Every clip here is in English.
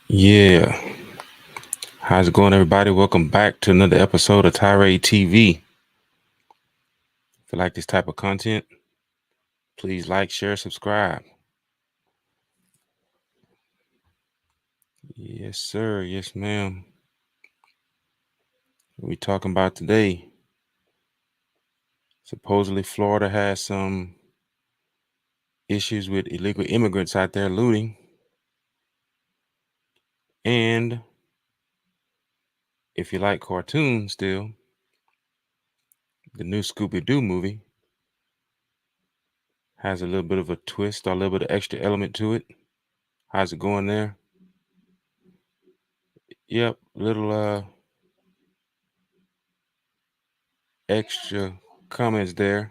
Yeah. How's it going, everybody? Welcome back to another episode of Tirade TV. If you like this type of content, please like, share, subscribe. Yes, sir. Yes, ma'am. What we talking about today? Supposedly, Florida has some issues with illegal immigrants out there looting. And if you like cartoons still, the new Scooby movie has a little bit of a twist or a little bit of extra element to it. How's it going there? Yep, little extra comments there.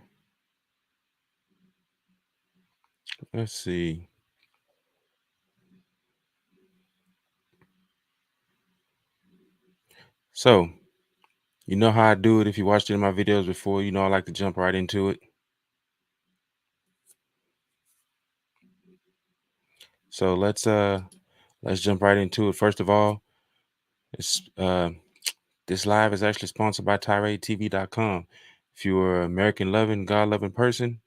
Let's see. So, you know how I do it. If you watched any of my videos before, you know I like to jump right into it. So let's jump right into it. First of all, this live is actually sponsored by TiradeTV.com. If you're an American loving, God loving person,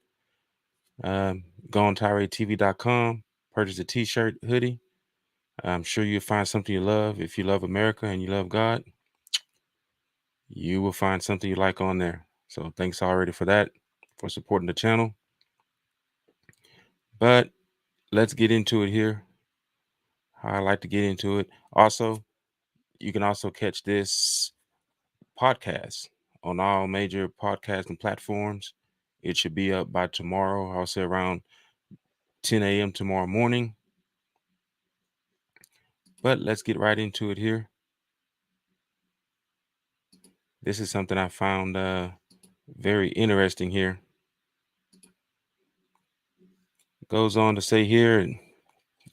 go on TiradeTV.com, purchase a t-shirt, hoodie. I'm sure you'll find something you love. If you love America and you love God, you will find something you like on there. So thanks already for that, for supporting the channel. But let's get into it here. I like to get into it. Also, you can also catch this podcast on all major podcasting platforms. It should be up by tomorrow. I'll say around 10 a.m. tomorrow morning. But let's get right into it here. This is something I found very interesting here. Goes on to say here, and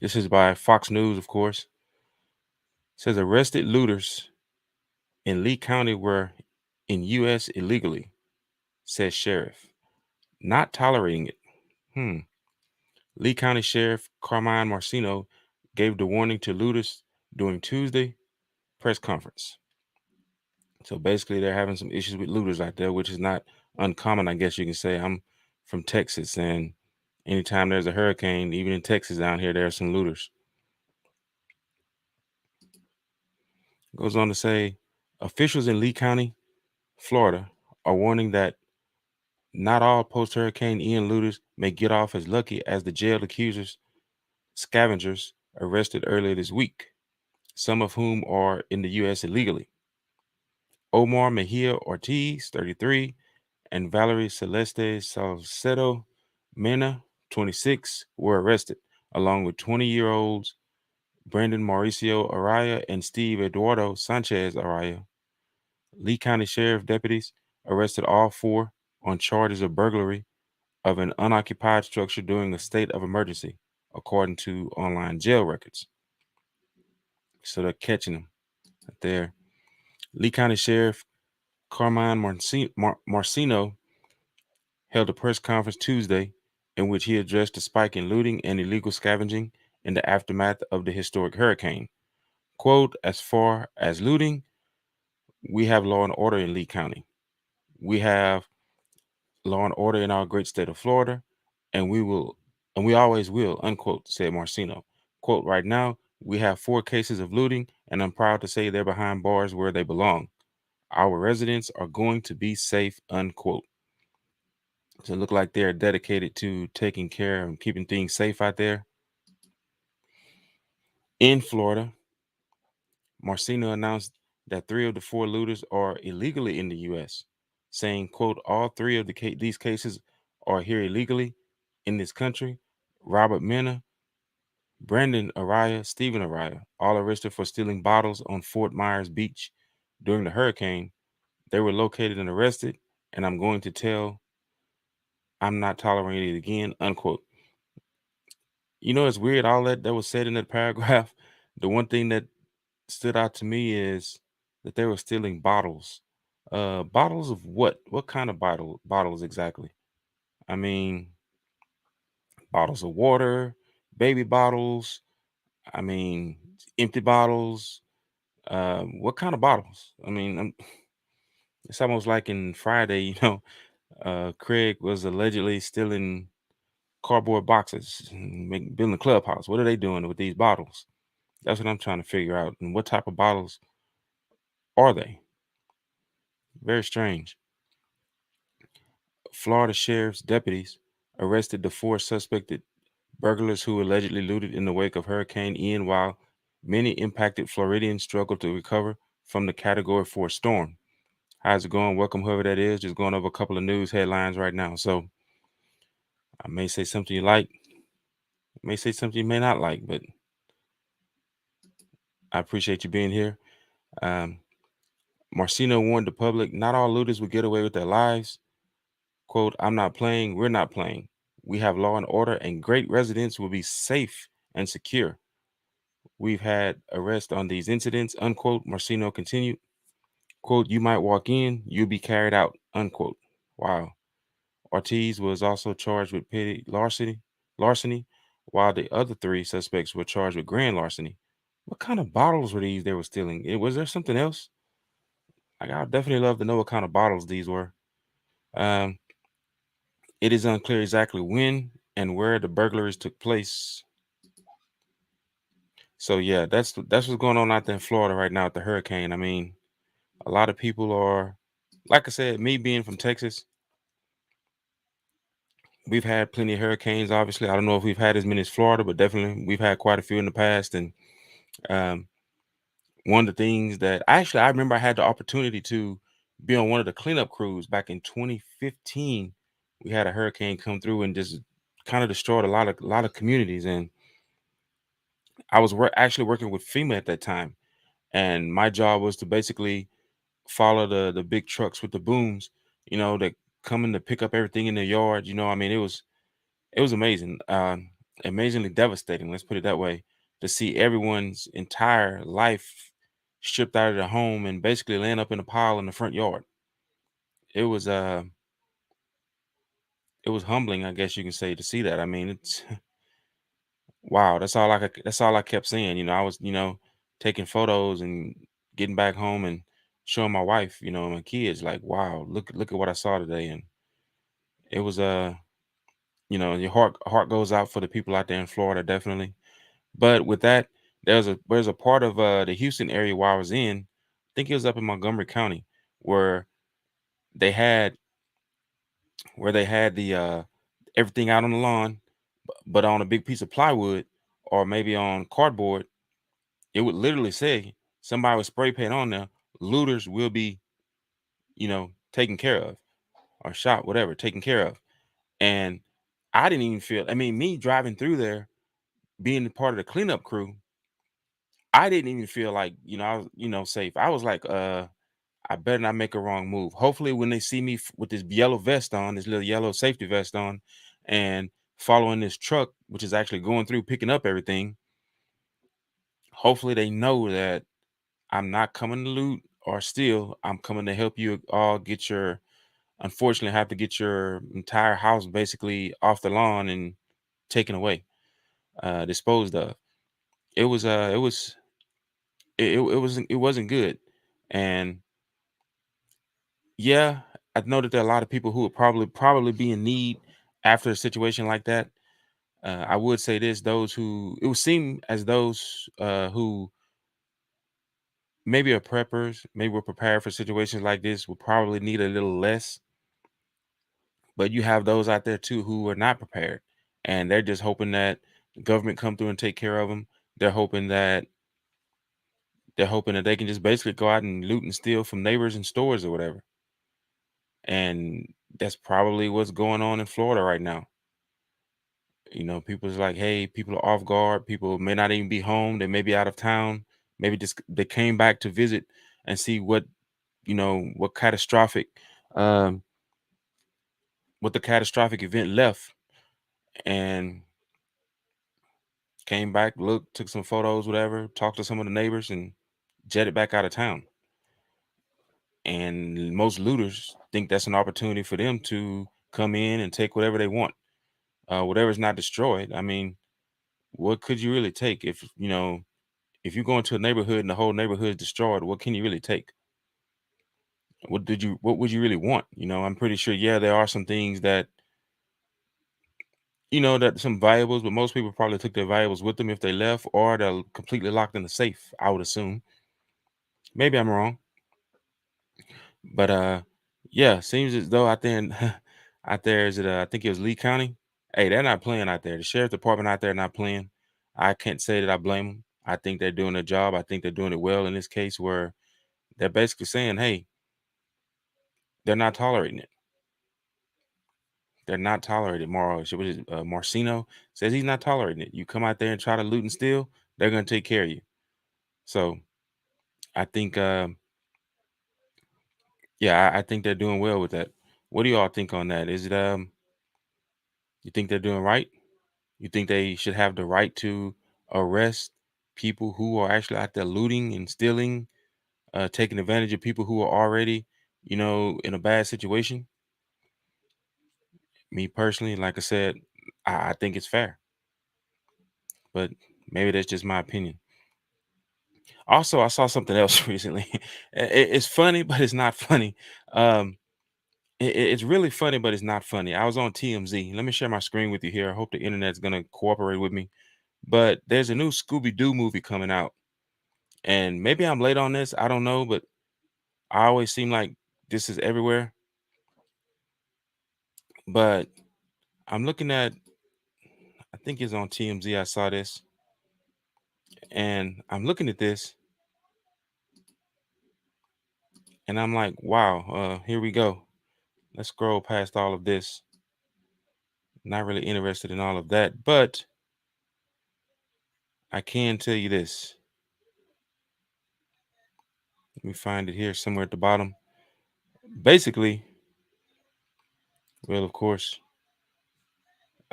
this is by Fox News, of course. It says arrested looters in Lee County were in U.S. illegally, says sheriff. Not tolerating it. Lee County Sheriff Carmine Marcino gave the warning to looters during Tuesday press conference. So basically, they're having some issues with looters out there, which is not uncommon, I guess you can say. I'm from Texas, and anytime there's a hurricane, even in Texas down here, there are some looters. Goes on to say, officials in Lee County, Florida, are warning that not all post-Hurricane Ian looters may get off as lucky as the jailed accusers, scavengers arrested earlier this week, some of whom are in the U.S. illegally. Omar Mejia Ortiz, 33, and Valerie Celeste Salcedo Mena, 26, were arrested, along with 20-year-olds Brandon Mauricio Araya and Steve Eduardo Sanchez Araya. Lee County Sheriff deputies arrested all four on charges of burglary of an unoccupied structure during a state of emergency, according to online jail records. So they're catching them there. Lee County Sheriff Carmine Marcino held a press conference Tuesday in which he addressed the spike in looting and illegal scavenging in the aftermath of the historic hurricane. Quote, as far as looting, we have law and order in Lee County. We have law and order in our great state of Florida, and we always will, unquote, said Marcino. Quote, right now, we have 4 cases of looting, and I'm proud to say they're behind bars where they belong. Our residents are going to be safe, unquote. So it look like they're dedicated to taking care and keeping things safe out there. In Florida, Marcino announced that 3 of the 4 looters are illegally in the U.S., saying, quote, all 3 of these cases are here illegally in this country. Robert Mena, Brandon Araya, Stephen Araya, all arrested for stealing bottles on Fort Myers Beach during the hurricane. They were located and arrested, and I'm going to tell I'm not tolerating it again, unquote. You know, it's weird, all that was said in that paragraph. The one thing that stood out to me is that they were stealing bottles. Bottles of what? What kind of bottles exactly? I mean, bottles of water, baby bottles. I mean, empty bottles. What kind of bottles? I mean, it's almost like in Friday, Craig was allegedly stealing cardboard boxes and building a clubhouse. What are they doing with these bottles? That's what I'm trying to figure out. And what type of bottles are they? Very strange. Florida sheriff's deputies arrested the four suspected burglars who allegedly looted in the wake of Hurricane Ian, while many impacted Floridians struggle to recover from the Category 4 storm. How's it going? Welcome, whoever that is. Just going over a couple of news headlines right now. So I may say something you like, may say something you may not like, but I appreciate you being here. Marcino warned the public not all looters will get away with their lives. Quote, I'm not playing, we're not playing. We have law and order, and great residents will be safe and secure. We've had arrests on these incidents, unquote. Marcino continued. Quote, you might walk in, you'll be carried out, unquote. Wow. Ortiz was also charged with petty larceny, while the other three suspects were charged with grand larceny. What kind of bottles were these they were stealing? Was there something else? Like, I'd definitely love to know what kind of bottles these were. Um, it is unclear exactly when and where the burglaries took place. So yeah, that's what's going on out there in Florida right now with the hurricane. I mean, a lot of people are, like I said, me being from Texas, we've had plenty of hurricanes. Obviously, I don't know if we've had as many as Florida, but definitely we've had quite a few in the past. And um, one of the things that I remember I had the opportunity to be on one of the cleanup crews back in 2015. We had a hurricane come through and just kind of destroyed a lot of communities. And I was actually working with FEMA at that time, and my job was to basically follow the big trucks with the booms, that coming to pick up everything in the yard. I mean, it was amazing, amazingly devastating. Let's put it that way, to see everyone's entire life stripped out of their home and basically laying up in a pile in the front yard. It was it was humbling, I guess you can say, to see that. I mean, it's wow. That's all I kept saying. I was taking photos and getting back home and showing my wife, my kids, like, wow, look at what I saw today. And it was your heart goes out for the people out there in Florida, definitely. But with that, there's a part of the Houston area where I was in, I think it was up in Montgomery County, where they had the everything out on the lawn, but on a big piece of plywood or maybe on cardboard, it would literally say, somebody would spray paint on there, looters will be, taken care of, or shot, whatever, taken care of. And I didn't even feel, I mean, me driving through there, being part of the cleanup crew, I didn't even feel like, I was, safe. I was like, I better not make a wrong move. Hopefully when they see me with this yellow vest on, this little yellow safety vest on, and following this truck, which is actually going through picking up everything, hopefully they know that I'm not coming to loot or steal. I'm coming to help you all get unfortunately have to get your entire house basically off the lawn and taken away, disposed of. It wasn't good. And yeah, I know that there are a lot of people who would probably be in need after a situation like that. I would say this: those who it would seem as those who maybe are preppers, maybe were prepared for situations like this, will probably need a little less. But you have those out there too who are not prepared, and they're just hoping that the government come through and take care of them. They're hoping that they can just basically go out and loot and steal from neighbors and stores or whatever. And that's probably what's going on in Florida right now. People's like, hey, people are off guard. People may not even be home. They may be out of town. Maybe just they came back to visit and see what catastrophic, um, what the catastrophic event left, and came back, looked, took some photos, whatever, talked to some of the neighbors, and jetted back out of town. And most looters think that's an opportunity for them to come in and take whatever they want, whatever's not destroyed. I mean, what could you really take if if you go into a neighborhood and the whole neighborhood is destroyed, what can you really take? What would you really want? I'm pretty sure, yeah, there are some things that, that some valuables, but most people probably took their valuables with them if they left, or they're completely locked in the safe, I would assume. Maybe I'm wrong. But yeah, seems as though out there out there is it I think it was Lee County. Hey, they're not playing out there. The sheriff department out there not playing. I can't say that I blame them. I think they're doing their job. I think they're doing it well in this case, where they're basically saying, hey, they're not tolerating it. They're not tolerating it. Marcino says he's not tolerating it. You come out there and try to loot and steal, they're gonna take care of you. So I think yeah, I think they're doing well with that. What do y'all think on that? Is it you think they're doing right? You think they should have the right to arrest people who are actually out there looting and stealing, taking advantage of people who are already, in a bad situation? Me personally, like I said, I think it's fair, but maybe that's just my opinion. Also, I saw something else recently. It's funny, but it's not funny. Um, it's really funny, but it's not funny. I was on TMZ. Let me share my screen with you here. I hope the internet's gonna cooperate with me. But there's a new Scooby Doo movie coming out. And maybe I'm late on this. I don't know, but I always seem like this is everywhere. But I'm looking at, I think it's on TMZ. I saw this, and I'm looking at this, and I'm like, wow, here we go. Let's scroll past all of this. Not really interested in all of that, but I can tell you this. Let me find it here somewhere at the bottom. Basically, well, of course,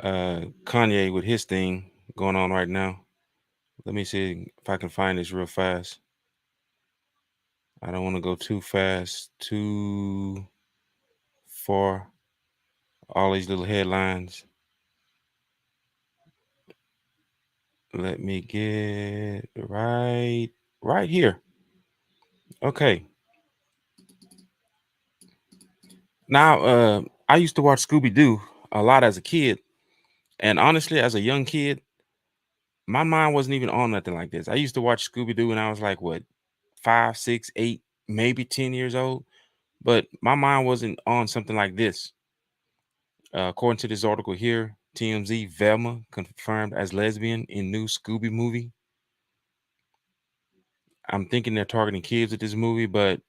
Kanye with his thing going on right now. Let me see if I can find this real fast. I don't want to go too fast, too far. All these little headlines. Let me get right here. Okay. Now, I used to watch Scooby Doo a lot as a kid, and honestly, as a young kid, my mind wasn't even on nothing like this. I used to watch Scooby Doo when I was like what, 5, 6, 8, maybe 10 years old, but my mind wasn't on something like this. According to this article here, TMZ, Velma confirmed as lesbian in new Scooby movie. I'm thinking they're targeting kids with this movie, but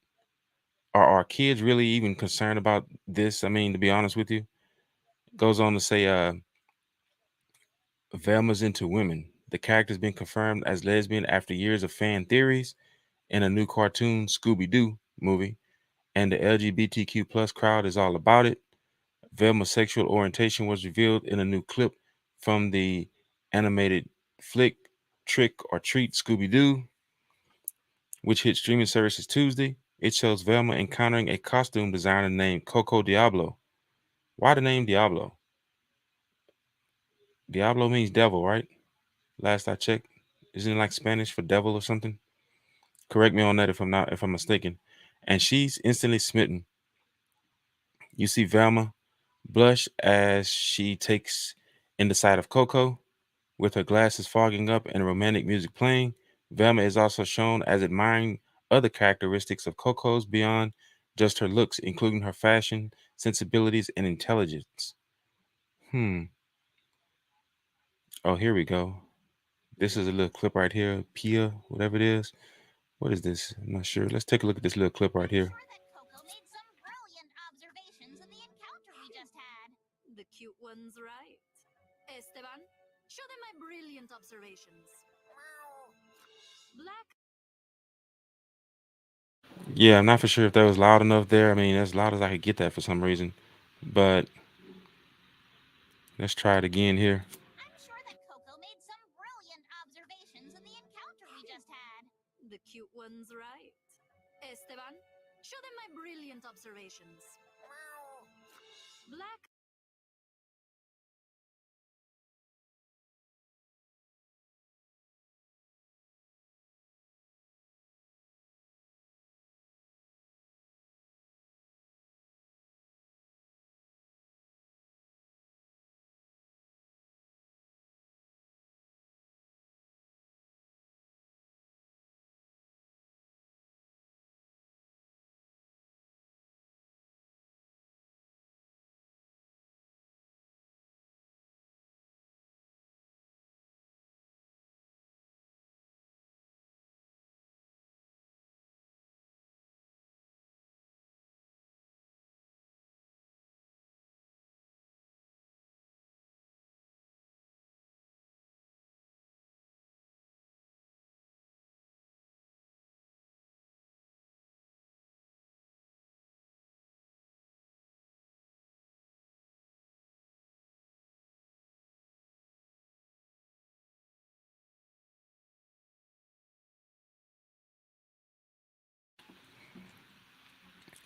are our kids really even concerned about this? I mean, to be honest with you, goes on to say, Velma's into women. The character's been confirmed as lesbian after years of fan theories in a new cartoon Scooby Doo movie, and the LGBTQ plus crowd is all about it. Velma's sexual orientation was revealed in a new clip from the animated flick Trick or Treat Scooby Doo, which hit streaming services Tuesday. It shows Velma encountering a costume designer named Coco Diablo. Why the name Diablo? Diablo means devil, right? Last I checked. Isn't it like Spanish for devil or something? Correct me on that if I'm mistaken. And she's instantly smitten. You see Velma blush as she takes in the sight of Coco, with her glasses fogging up and romantic music playing. Velma is also shown as admiring other characteristics of Coco's beyond just her looks, including her fashion, sensibilities, and intelligence. Hmm. Oh, here we go. This is a little clip right here. Pia, whatever it is. What is this? I'm not sure. Let's take a look at this little clip right here. The cute one's right. Esteban, show them my brilliant observations. Black. Yeah, I'm not for sure if that was loud enough there. I mean, as loud as I could get that for some reason. But let's try it again here. I'm sure that Coco made some brilliant observations in the encounter we just had. The cute one's right. Esteban, show them my brilliant observations. Black.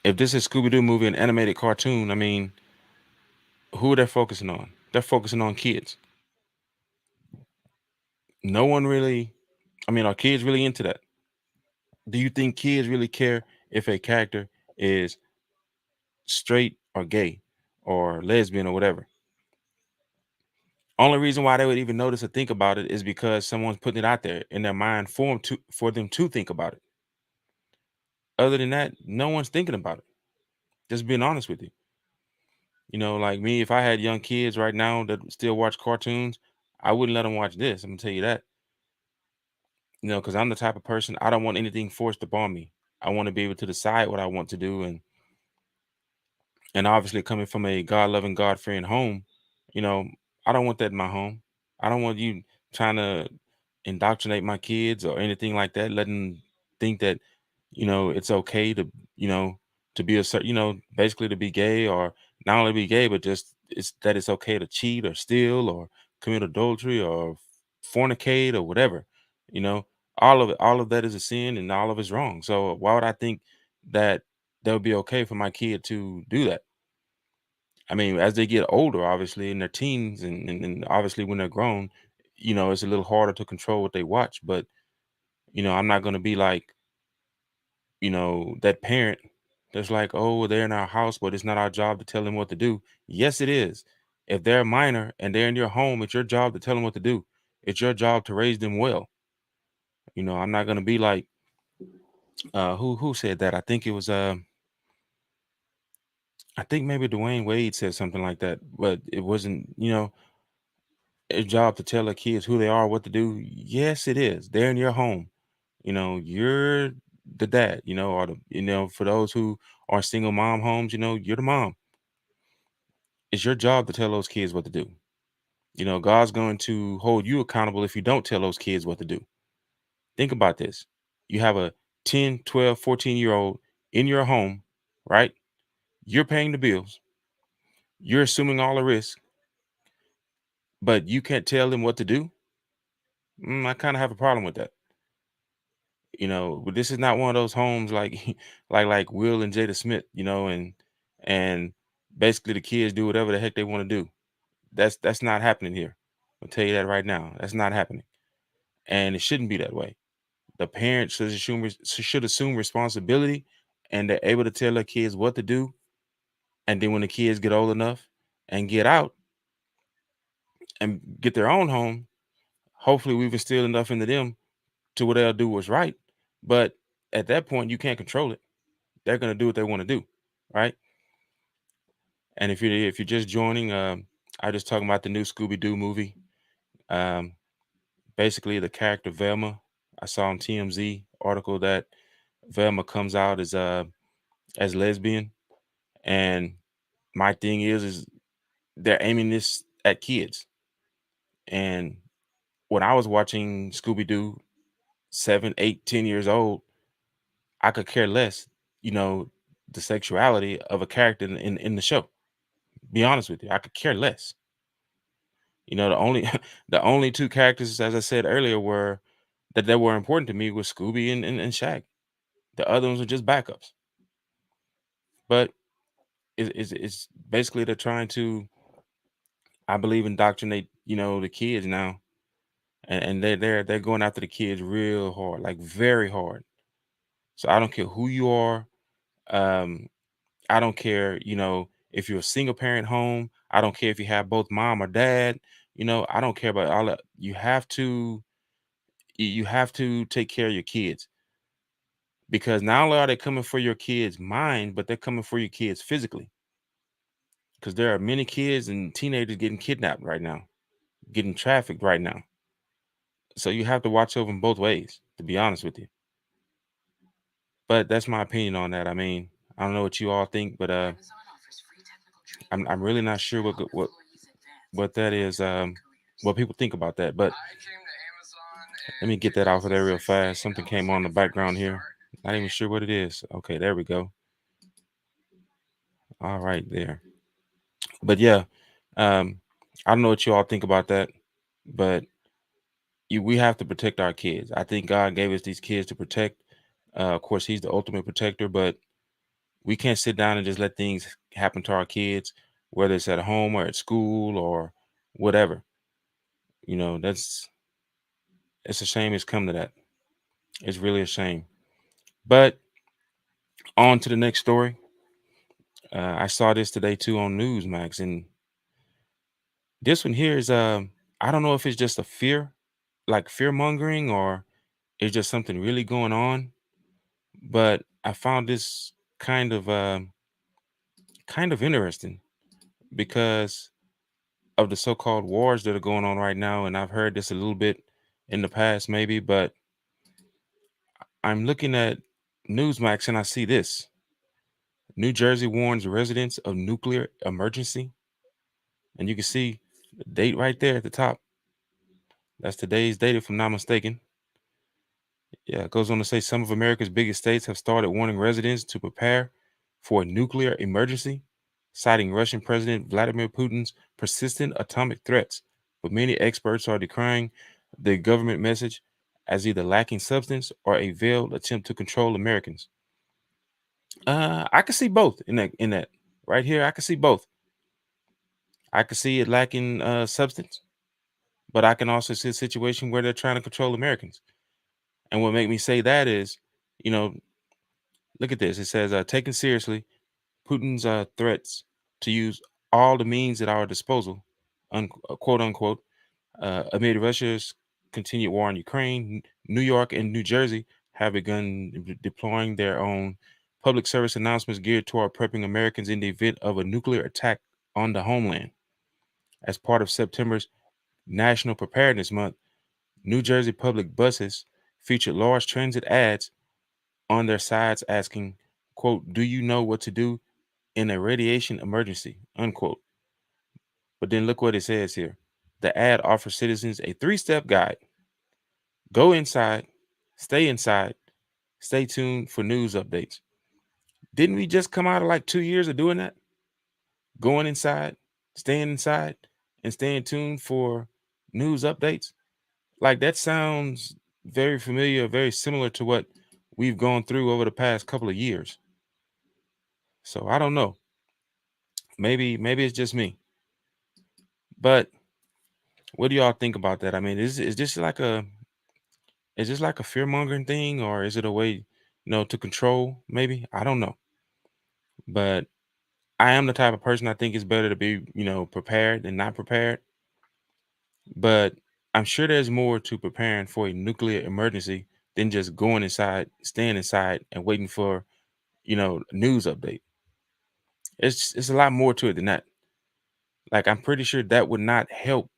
If this is Scooby Doo movie, an animated cartoon, I mean, who are they focusing on? They're focusing on kids. No one really, I mean, are kids really into that? Do you think kids really care if a character is straight or gay or lesbian or whatever? Only reason why they would even notice or think about it is because someone's putting it out there in their mind for them to think about it. Other than that, no one's thinking about it. Just being honest with you. Like me, if I had young kids right now that still watch cartoons, I wouldn't let them watch this. I'm gonna tell you that. Because I'm the type of person, I don't want anything forced upon me. I want to be able to decide what I want to do, and obviously coming from a God loving, God fearing home, you know, I don't want that in my home. I don't want you trying to indoctrinate my kids or anything like that, letting them think that, it's okay to, you know, to be a certain, basically to be gay, or not only be gay, but just it's okay to cheat or steal or commit adultery or fornicate or whatever, you know, all of that is a sin and all of it's wrong. So why would I think that that would be okay for my kid to do that? I mean, as they get older, obviously in their teens and obviously when they're grown, it's a little harder to control what they watch. But, I'm not going to be like, that parent that's like, oh, they're in our house, but it's not our job to tell them what to do. Yes, it is. If they're a minor and they're in your home, it's your job to tell them what to do. It's your job to raise them well. I'm not going to be like, who said that? I think maybe Dwayne Wade said something like that, but it wasn't, a job to tell the kids who they are, what to do. Yes, it is. They're in your home. You're the dad, or for those who are single mom homes, you're the mom. It's your job to tell those kids what to do. God's going to hold you accountable if you don't tell those kids what to do. Think about this. You have a 10, 12, 14-year old in your home, right? You're paying the bills. You're assuming all the risk, but you can't tell them what to do. I kind of have a problem with that. But this is not one of those homes like like Will and Jada Smith, and basically the kids do whatever the heck they want to do. That's not happening here. I'll tell you that right now. That's not happening. And it shouldn't be that way. The parents should assume responsibility, and they're able to tell their kids what to do. And then when the kids get old enough and get out and get their own home, hopefully we've instilled enough into them to where they'll do what's right. But at that point, you can't control it. They're gonna do what they want to do, right? And if you're just joining, I just talking about the new Scooby Doo movie. Um, Basically, the character Velma. I saw on TMZ article that Velma comes out as lesbian, and my thing is they're aiming this at kids. And when I was watching Scooby Doo, 7, 8, 10 years old, I could care less, you know, the sexuality of a character in the show. Be honest with you, I could care less. The only the only two characters, as I said earlier, were that were important to me was Scooby and Shaq. The other ones were just backups. But it's basically they're trying to, I believe, indoctrinate, the kids now. And they're going after the kids real hard, like very hard. So I don't care who you are. Um, I don't care, if you're a single parent home. I don't care if you have both mom or dad. I don't care about all that. You have to take care of your kids, because not only are they coming for your kids' mind, but they're coming for your kids physically. Because there are many kids and teenagers getting kidnapped right now, getting trafficked right now. So you have to watch over them both ways, to be honest with you. But that's my opinion on that. I mean, I don't know what you all think, but I'm really not sure what that is. What people think about that. But let me get that off of there real fast. Something came on in the background here. Not even sure what it is. Okay, there we go. All right, there. But yeah, um, I don't know what you all think about that, but we have to protect our kids. I think God gave us these kids to protect. Of course, He's the ultimate protector, but We can't sit down and just let things happen to our kids, whether it's at home or at school or whatever. That's it's a shame it's come to that. It's really a shame. But on to the next story. I saw this today too on Newsmax, and this one here is I don't know if it's just a fear, like fear mongering, or it's just something really going on. But I found this kind of interesting because of the so-called wars that are going on right now, and I've heard this a little bit in the past, maybe, but I'm looking at Newsmax and I see this. New Jersey warns residents of nuclear emergency. And you can see the date right there at the top. That's today's date, if I'm not mistaken. Yeah, it goes on to say some of America's biggest states have started warning residents to prepare for a nuclear emergency, citing Russian President Vladimir Putin's persistent atomic threats. But many experts are decrying the government message as either lacking substance or a veiled attempt to control Americans. I can see both in that right here. I can see both. I can see it lacking substance, but I can also see a situation where they're trying to control Americans. And what make me say that is, you know, look at this. It says, taken seriously, Putin's threats to use all the means at our disposal, quote unquote, amid Russia's continued war in Ukraine. New York and New Jersey have begun deploying their own public service announcements geared toward prepping Americans in the event of a nuclear attack on the homeland. As part of September's National Preparedness Month, New Jersey public buses featured large transit ads on their sides asking, quote, "Do you know what to do in a radiation emergency?" Unquote. But then look what it says here. The ad offers citizens a 3-step guide. Go inside, stay, stay tuned for news updates. Didn't we just come out of like 2 years of doing that? Going inside, and staying tuned for news updates? Like that sounds very familiar, very similar to what we've gone through over the past couple of years. So I don't know. Maybe it's just me. But what do y'all think about that? I mean, is this like a fear mongering thing, or is it a way, to control? Maybe I don't know. But I am the type of person I think it's better to be, prepared than not prepared. But I'm sure there's more to preparing for a nuclear emergency than just going inside, staying inside, and waiting for, news update. It's a lot more to it than that. Like I'm pretty sure that would not help,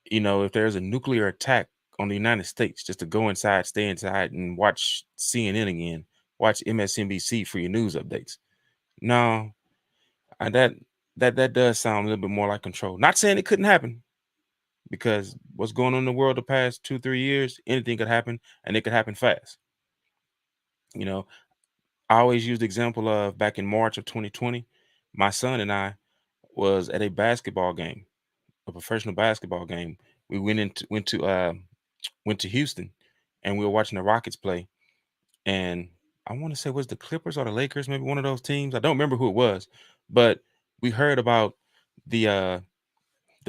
if there's a nuclear attack on the United States, just to go inside, stay inside, and watch CNN again, watch MSNBC for your news updates. No, that does sound a little bit more like control. Not saying it couldn't happen, because what's going on in the world the past 2-3 years, anything could happen, and it could happen fast. You know, I always use the example of back in March of 2020, my son and I was at a basketball game, a professional basketball game. We went to Houston, and we were watching the Rockets play. And I want to say, was the Clippers or the Lakers, maybe one of those teams. I don't remember who it was, but we heard about the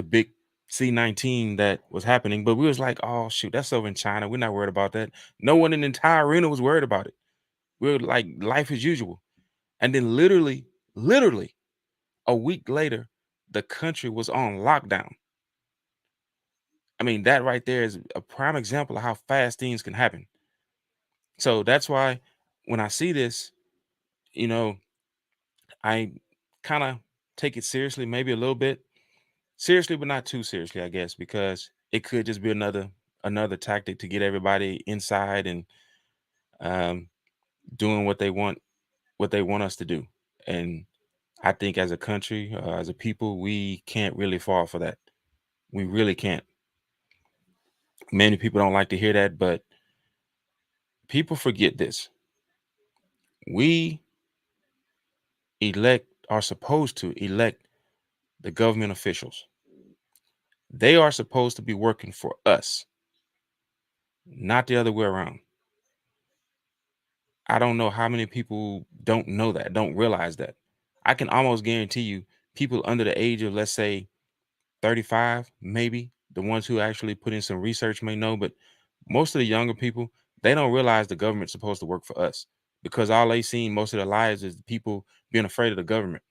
big C-19 that was happening, but we was like, oh shoot, that's over in China. We're not worried about that. No one in the entire arena was worried about it. We were like life as usual. And then literally a week later, the country was on lockdown. I mean, that right there is a prime example of how fast things can happen. So that's why when I see this, you know, I kind of take it seriously, maybe a little bit seriously, but not too seriously, I guess, because it could just be another tactic to get everybody inside and um, doing what they want us to do. And I think as a country, as a people, we can't really fall for that. We really can't. Many people don't like to hear that, but people forget this. We are supposed to elect the government officials. They are supposed to be working for us, not the other way around. I don't know how many people don't know that, don't realize that. I can almost guarantee you people under the age of, let's say, 35, maybe the ones who actually put in some research may know, but most of the younger people, they don't realize the government's supposed to work for us because all they seen most of their lives is people being afraid of the government.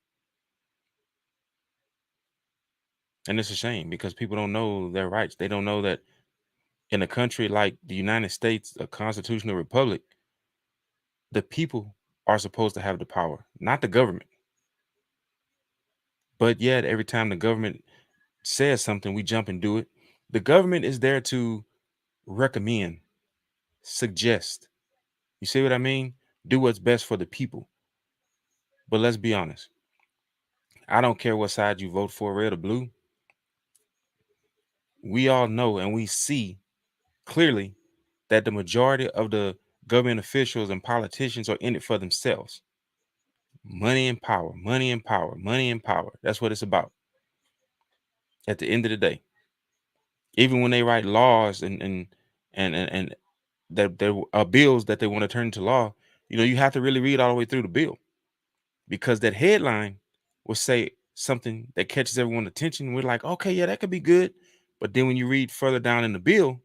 And it's a shame because people don't know their rights. They don't know that in a country like the United States, a constitutional republic, the people are supposed to have the power, not the government. But yet, every time the government says something, we jump and do it. The government is there to recommend, suggest. You see what I mean? Do what's best for the people. But let's be honest. I don't care what side you vote for, red or blue. We all know and we see clearly that the majority of the government officials and politicians are in it for themselves. Money and power, money and power, money and power. That's what it's about at the end of the day. Even when they write laws and that there are bills that they want to turn into law, you have to really read all the way through the bill because that headline will say something that catches everyone's attention. We're like, okay, yeah, that could be good. But then when you read further down in the bill,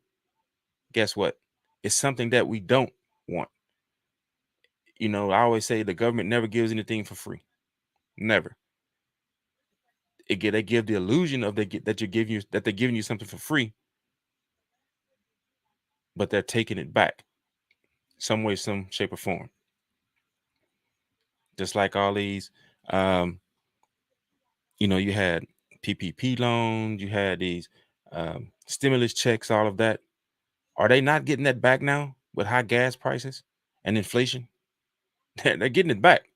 guess what? It's something that we don't want. I always say the government never gives anything for free. Never. They give the illusion of that they're giving you something for free, but they're taking it back some way, some shape or form. Just like all these, you had PPP loans, you had these stimulus checks, all of that. Are they not getting that back now with high gas prices and inflation? They're getting it back.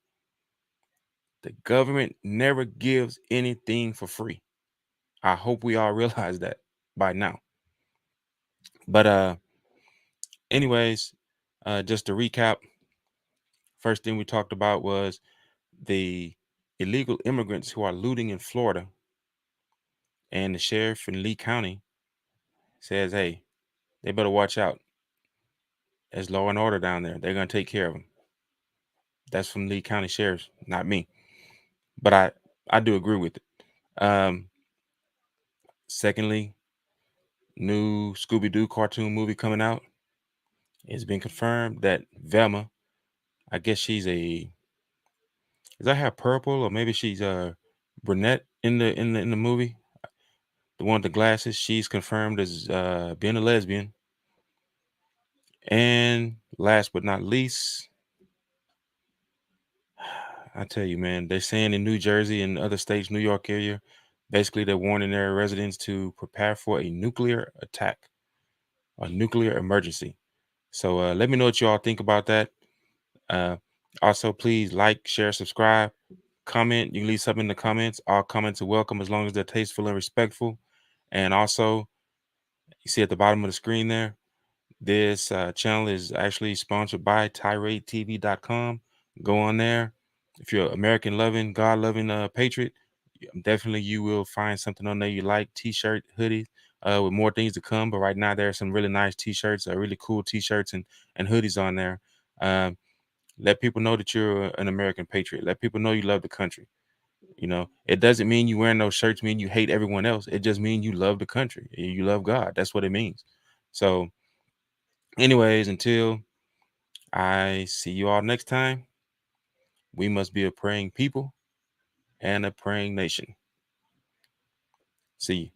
The government never gives anything for free. I hope we all realize that by now. But anyways, just to recap, first thing we talked about was the illegal immigrants who are looting in Florida, and the sheriff in Lee County says, hey, they better watch out. There's law and order down there. They're going to take care of them. That's from Lee County Sheriff's, not me. But I do agree with it. Secondly, new Scooby-Doo cartoon movie coming out. It's been confirmed that Velma, I guess she's does that have purple or maybe she's a brunette in the movie? The one with the glasses, she's confirmed as being a lesbian. And last but not least, I tell you, man, they're saying in New Jersey and other states, New York area, basically they're warning their residents to prepare for a nuclear attack, a nuclear emergency. So let me know what you all think about that. Uh, also, please like, share, subscribe, comment. You can leave something in the comments. All comments are welcome as long as they're tasteful and respectful. And also, you see at the bottom of the screen there, this channel is actually sponsored by TiradeTV.com. Go on there. If you're American loving, God loving patriot, definitely you will find something on there you like. T-shirt, hoodies, with more things to come. But right now there are some really nice T-shirts, really cool T-shirts and hoodies on there. Let people know that you're an American patriot. Let people know you love the country. It doesn't mean you wearing those shirts mean you hate everyone else. It just means you love the country. You love God. That's what it means. So anyways, until I see you all next time, we must be a praying people and a praying nation. See you.